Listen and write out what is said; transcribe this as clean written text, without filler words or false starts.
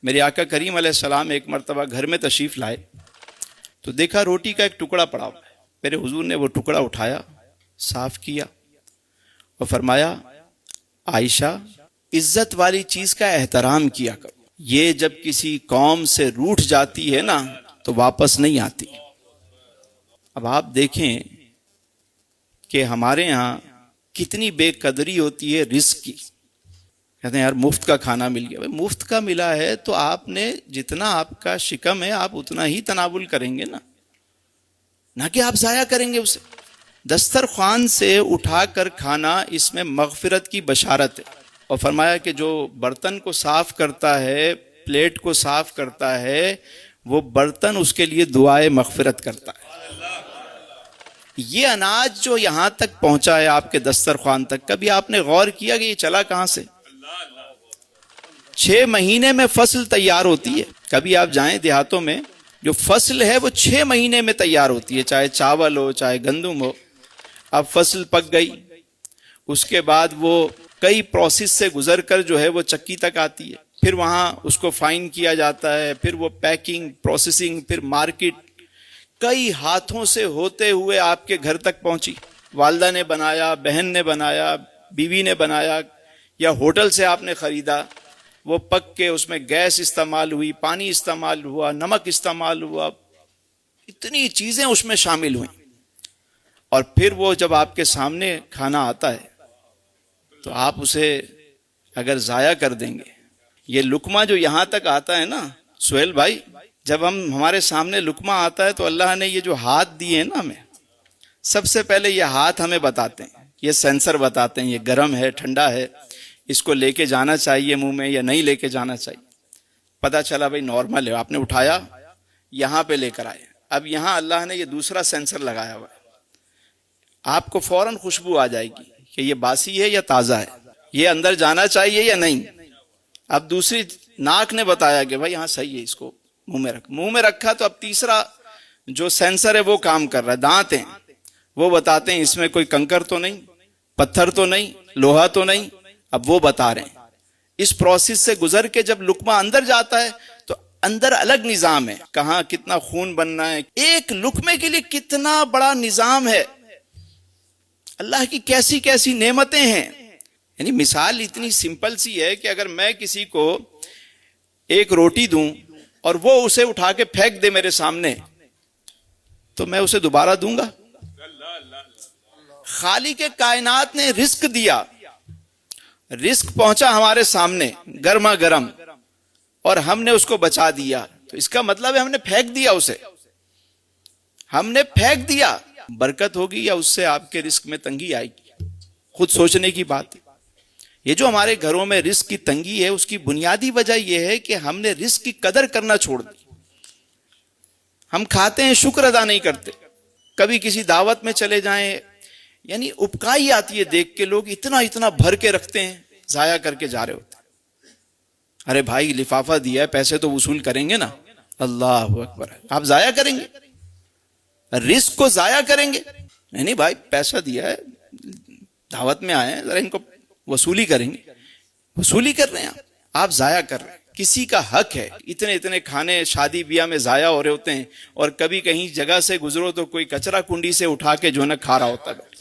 میرے آقا کریم علیہ السلام ایک مرتبہ گھر میں تشریف لائے تو دیکھا روٹی کا ایک ٹکڑا پڑا ہوا ہے. میرے حضور نے وہ ٹکڑا اٹھایا, صاف کیا اور فرمایا عائشہ عزت والی چیز کا احترام کیا کرو, یہ جب کسی قوم سے روٹھ جاتی ہے نا تو واپس نہیں آتی. اب آپ دیکھیں کہ ہمارے ہاں کتنی بے قدری ہوتی ہے رزق کی. کہتے ہیں یار مفت کا کھانا مل گیا. بھائی مفت کا ملا ہے تو آپ نے جتنا آپ کا شکم ہے آپ اتنا ہی تناول کریں گے نا, نہ کہ آپ ضائع کریں گے اسے. دسترخوان سے اٹھا کر کھانا اس میں مغفرت کی بشارت ہے. اور فرمایا کہ جو برتن کو صاف کرتا ہے, پلیٹ کو صاف کرتا ہے, وہ برتن اس کے لیے دعائے مغفرت کرتا ہے. یہ اناج جو یہاں تک پہنچا ہے آپ کے دسترخوان تک, کبھی آپ نے غور کیا کہ یہ چلا کہاں سے؟ 6 مہینے میں فصل تیار ہوتی ہے. کبھی آپ جائیں دیہاتوں میں, جو فصل ہے وہ 6 مہینے میں تیار ہوتی ہے, چاہے چاول ہو چاہے گندم ہو. اب فصل پک گئی, اس کے بعد وہ کئی پروسیس سے گزر کر جو ہے وہ چکی تک آتی ہے, پھر وہاں اس کو فائن کیا جاتا ہے, پھر وہ پیکنگ پروسیسنگ, پھر مارکیٹ, کئی ہاتھوں سے ہوتے ہوئے آپ کے گھر تک پہنچی. والدہ نے بنایا, بہن نے بنایا, بیوی نے بنایا, یا ہوٹل سے آپ نے خریدا, وہ پک کے اس میں گیس استعمال ہوئی, پانی استعمال ہوا, نمک استعمال ہوا, اتنی چیزیں اس میں شامل ہوئیں. اور پھر وہ جب آپ کے سامنے کھانا آتا ہے تو آپ اسے اگر ضائع کر دیں گے. یہ لقمہ جو یہاں تک آتا ہے نا سہیل بھائی, جب ہمارے سامنے لقمہ آتا ہے تو اللہ نے یہ جو ہاتھ دیے ہیں نا ہمیں, سب سے پہلے یہ ہاتھ ہمیں بتاتے ہیں, یہ سینسر بتاتے ہیں یہ گرم ہے ٹھنڈا ہے, اس کو لے کے جانا چاہیے منہ میں یا نہیں لے کے جانا چاہیے. پتہ چلا بھائی نارمل ہے, آپ نے اٹھایا یہاں پہ لے کر آئے. اب یہاں اللہ نے یہ دوسرا سینسر لگایا ہوا ہے, آپ کو فوراً خوشبو آ جائے گی کہ یہ باسی ہے یا تازہ ہے, یہ اندر جانا چاہیے یا نہیں. اب دوسری ناک نے بتایا کہ بھائی ہاں صحیح ہے, اس کو منہ میں رکھا تو اب تیسرا جو سینسر ہے وہ کام کر رہا ہے, دانت ہیں وہ بتاتے ہیں اس میں کوئی کنکر تو نہیں, پتھر تو نہیں, لوہا تو نہیں. اب وہ بتا رہے ہیں. اس پروسیس سے گزر کے جب لقمہ اندر جاتا ہے تو اندر الگ نظام ہے, کہاں کتنا خون بننا ہے, ایک لقمے کے لیے کتنا بڑا نظام ہے. اللہ کی کیسی کیسی نعمتیں ہیں. یعنی مثال اتنی سمپل سی ہے کہ اگر میں کسی کو ایک روٹی دوں اور وہ اسے اٹھا کے پھینک دے میرے سامنے تو میں اسے دوبارہ دوں گا؟ خالق کائنات نے رزق دیا, رزق پہنچا ہمارے سامنے گرما گرم اور ہم نے اس کو بچا دیا, تو اس کا مطلب ہے ہم نے پھینک دیا اسے, ہم نے پھینک دیا. برکت ہوگی یا اس سے آپ کے رزق میں تنگی آئے گی؟ خود سوچنے کی بات ہے. یہ جو ہمارے گھروں میں رزق کی تنگی ہے اس کی بنیادی وجہ یہ ہے کہ ہم نے رزق کی قدر کرنا چھوڑ دی. ہم کھاتے ہیں شکر ادا نہیں کرتے. کبھی کسی دعوت میں چلے جائیں, یعنی اپکائی آتی ہے دیکھ کے, لوگ اتنا اتنا بھر کے رکھتے ہیں, ضائع کر کے جا رہے ہوتے ہیں. ارے بھائی لفافہ دیا ہے, پیسے تو وصول کریں گے نا. اللہ اکبر, آپ ضائع کریں گے, رزق کو ضائع کریں گے؟ نہیں بھائی پیسہ دیا ہے, دعوت میں آئے ہیں, ذرا ان کو وصولی کریں گے. وصولی کر رہے ہیں آپ ضائع کر رہے ہیں. کسی کا حق ہے, اتنے اتنے کھانے شادی بیاہ میں ضائع ہو رہے ہوتے ہیں, اور کبھی کہیں جگہ سے گزرو تو کوئی کچرا کنڈی سے اٹھا کے جو ہے نا کھا رہا ہوتا ہے.